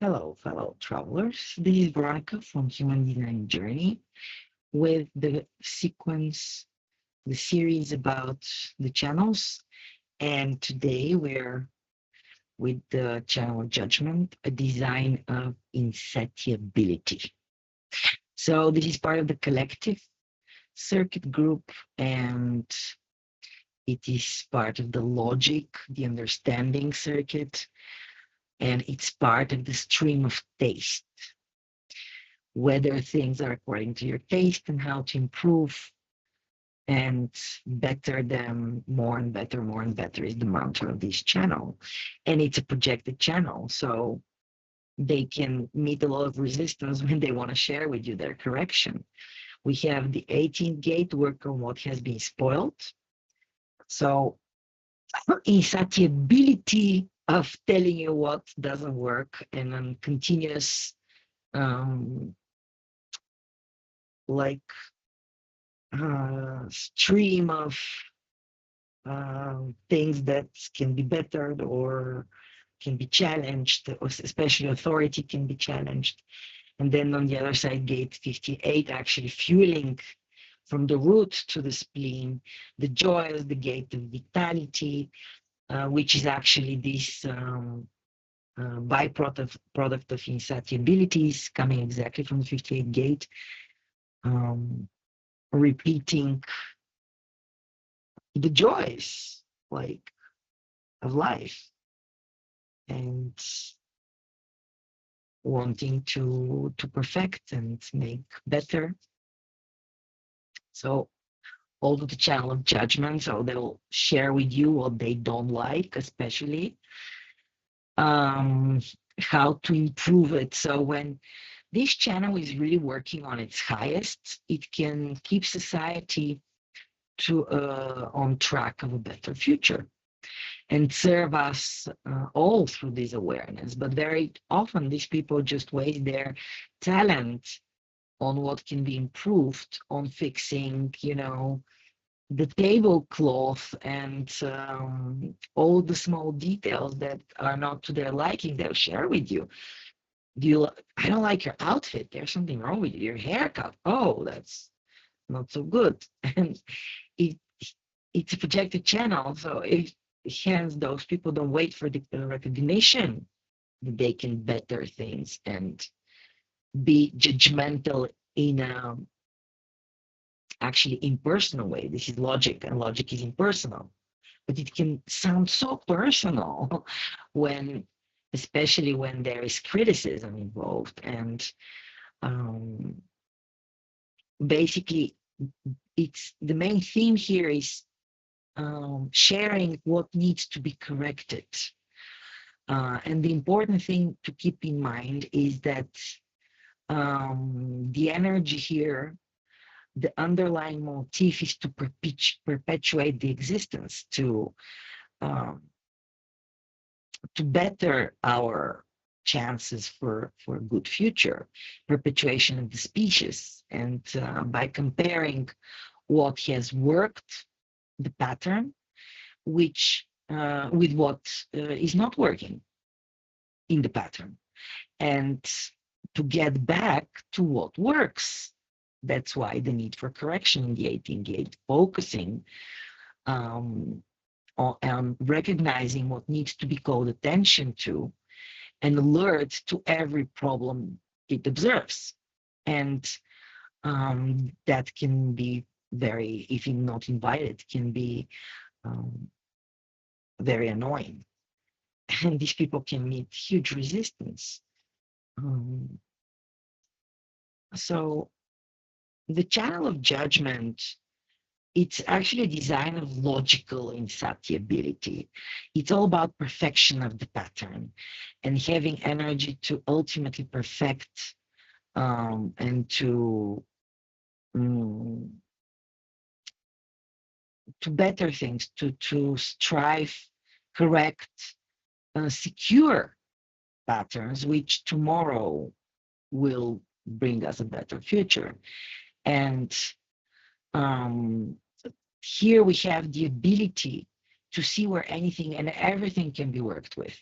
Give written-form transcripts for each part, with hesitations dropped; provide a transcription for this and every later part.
Hello, fellow travelers. This is Veronica from Human Design Journey with the sequence, the series about the channels. And today we're with the Channel of Judgment, a design of insatiability. So this is part of the collective circuit group, and it is part of the logic, the understanding circuit, and it's part of the stream of taste, whether things are according to your taste and how to improve and better them more and better, more and better is the mantra of this channel. And it's a projected channel. So they can meet a lot of resistance when they want to share with you their correction. We have the 18th gate, work on what has been spoiled. So insatiability of telling you what doesn't work and a continuous um, like stream of things that can be bettered or can be challenged, or especially authority can be challenged. And then on the other side, gate 58, actually fueling from the root to the spleen, the joys, the gate of vitality, which is actually this byproduct of insatiabilities coming exactly from the 58 gate, repeating the joys like of life and wanting to perfect and make better. So also the channel of judgment, so they'll share with you what they don't like, especially um, how to improve it. So when this channel is really working on its highest, it can keep society to on track of a better future and serve us all through this awareness. But very often these people just waste their talent on what can be improved, on fixing, the tablecloth and all the small details that are not to their liking. They'll share with you. I don't like your outfit. There's something wrong with you. Your haircut. Oh, that's not so good. And it it's a projected channel. So if hence those people don't wait for the recognition that they can better things and be judgmental in a actually impersonal way. This is logic, and logic is impersonal. But it can sound so personal when, especially when there is criticism involved. And um, basically, it's the main theme here is sharing what needs to be corrected. And the important thing to keep in mind is that the energy here, the underlying motif is to perpetuate the existence, um, to better our chances for a good future, perpetuation of the species. And by comparing what has worked, the pattern, which with what is not working in the pattern, and to get back to what works. That's why the need for correction in the 18 gate, focusing on recognizing what needs to be called attention to and alert to every problem it observes. And that can be very, if you're not invited, can be um, very annoying. And these people can meet huge resistance. Um, so the channel of judgment, it's actually a design of logical insatiability. It's all about perfection of the pattern and having energy to ultimately perfect and um, to better things, to strive, correct, secure patterns, which tomorrow will bring us a better future. And um, here we have the ability to see where anything and everything can be worked with.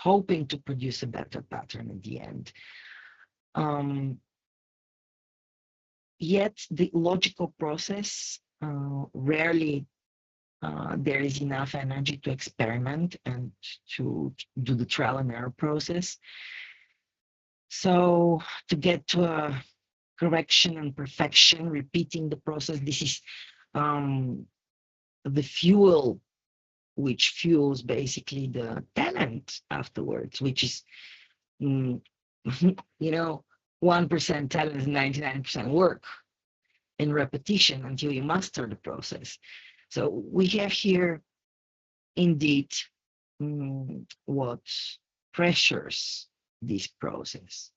hoping to produce a better pattern at the end. Yet the logical process, rarely there is enough energy to experiment and to do the trial and error process. So to get to a correction and perfection, repeating the process, this is the fuel which fuels basically the talent afterwards, which is, you know, 1% talent is 99% work and repetition until you master the process. So we have here indeed what pressures this process.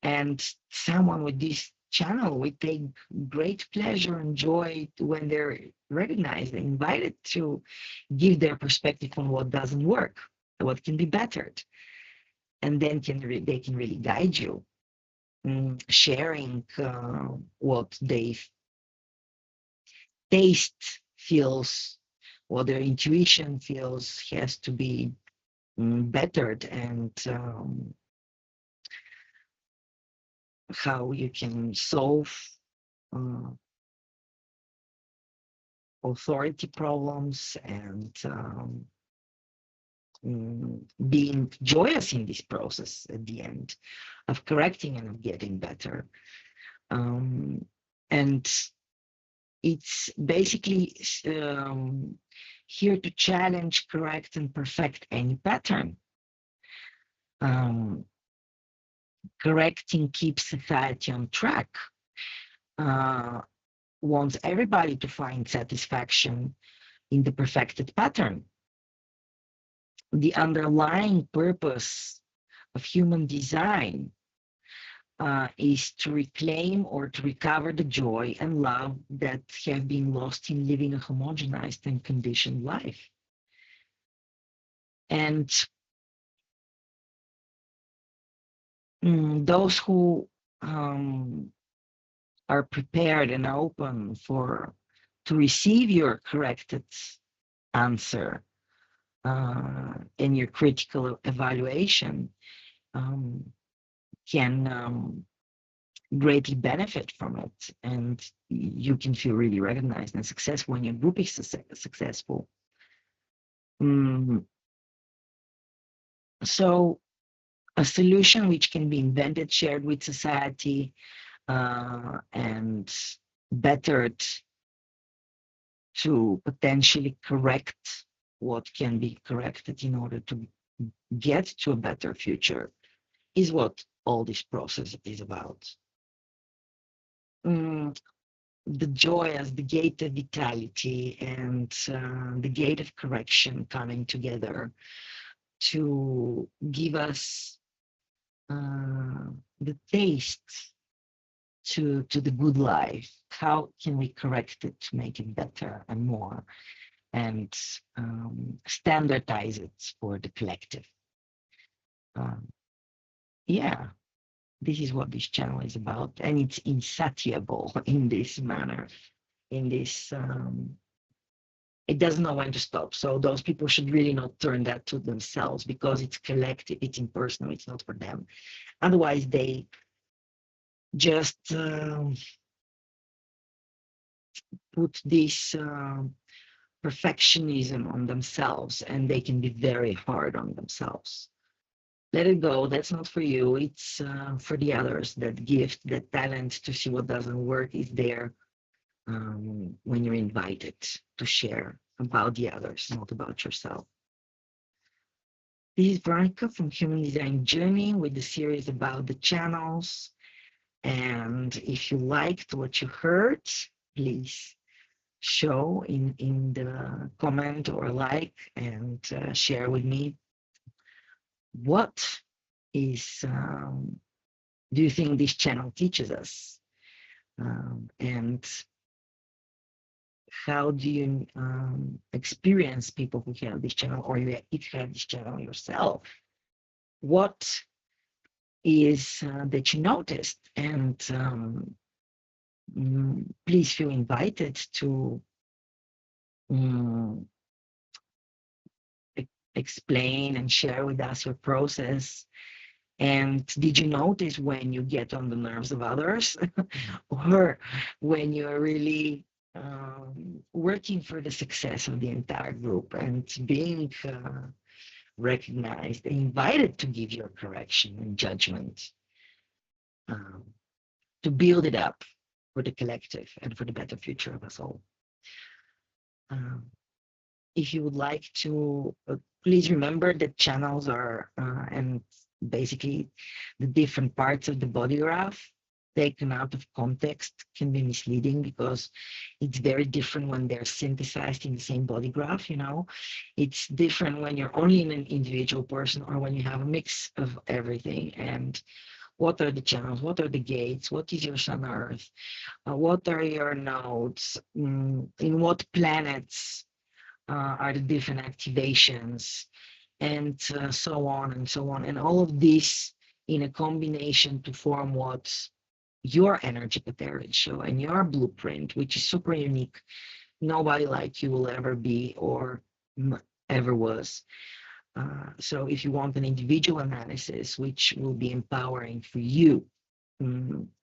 And someone with this channel would take great pleasure and joy when they're recognized and invited to give their perspective on what doesn't work, what can be bettered. And then they can really guide you, sharing what they taste feels, what their intuition feels has to be bettered, and how you can solve uh, authority problems, and being joyous in this process at the end of correcting and of getting better. And it's basically here to challenge, correct, and perfect any pattern. Correcting keeps society on track, wants everybody to find satisfaction in the perfected pattern. The underlying purpose of human design is to reclaim or to recover the joy and love that have been lost in living a homogenized and conditioned life. And those who are prepared and open to receive your corrected answer in your critical evaluation can greatly benefit from it, and you can feel really recognized and successful when your group is successful. So a solution which can be invented, shared with society, and bettered to potentially correct what can be corrected in order to get to a better future, is what all this process is about. The joy as the gate of vitality and the gate of correction coming together to give us the taste to the good life. How can we correct it to make it better and more, and standardize it for the collective? Yeah, this is what this channel is about, and it's insatiable in this manner, in this it doesn't know when to stop. So those people should really not turn that to themselves, because it's collective, it's impersonal, it's not for them. Otherwise they just put this perfectionism on themselves, and they can be very hard on themselves. Let it go. That's not for you. It's for the others. That gift, that talent to see what doesn't work is there when you're invited to share about the others, not about yourself. This is Veronica from Human Design Journey with the series about the channels. And if you liked what you heard, please show in the comment or like, and share with me what is do you think this channel teaches us, and how do you experience people who have this channel, or you have this channel yourself? What is that you noticed? And please feel invited to explain and share with us your process. And did you notice when you get on the nerves of others or when you're really working for the success of the entire group and being recognized, invited to give your correction and judgment, um, to build it up for the collective and for the better future of us all? Um, if you would like to, please remember that channels are, and basically the different parts of the body graph taken out of context can be misleading because it's very different when they're synthesized in the same body graph. It's different when you're only in an individual person or when you have a mix of everything. And what are the channels? What are the gates? What is your sun earth? What are your nodes? In what planets are the different activations, and so on and so on. And all of this in a combination to form what's your energy potential and your blueprint, which is super unique. Nobody like you will ever be or ever was. So if you want an individual analysis, which will be empowering for you,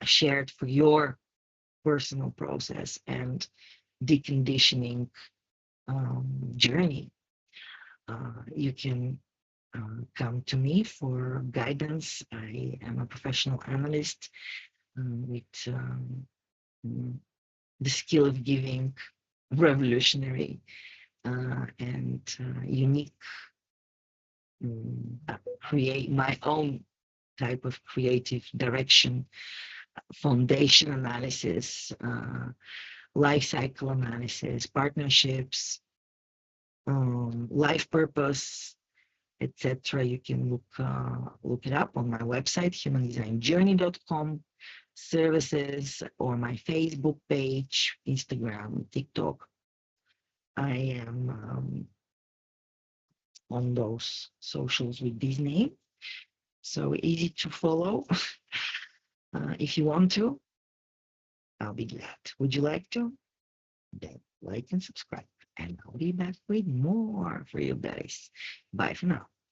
shared for your personal process and deconditioning journey, you can come to me for guidance. I am a professional analyst with mm, the skill of giving revolutionary and unique, create my own type of creative direction, foundation analysis, life cycle analysis, partnerships, life purpose, etc. You can look it up on my website, humandesignjourney.com, services, or my Facebook page, Instagram, TikTok. I am on those socials with this name, so easy to follow. If you want to, I'll be glad. Would you like to? Then like and subscribe, and I'll be back with more for you guys. Bye for now.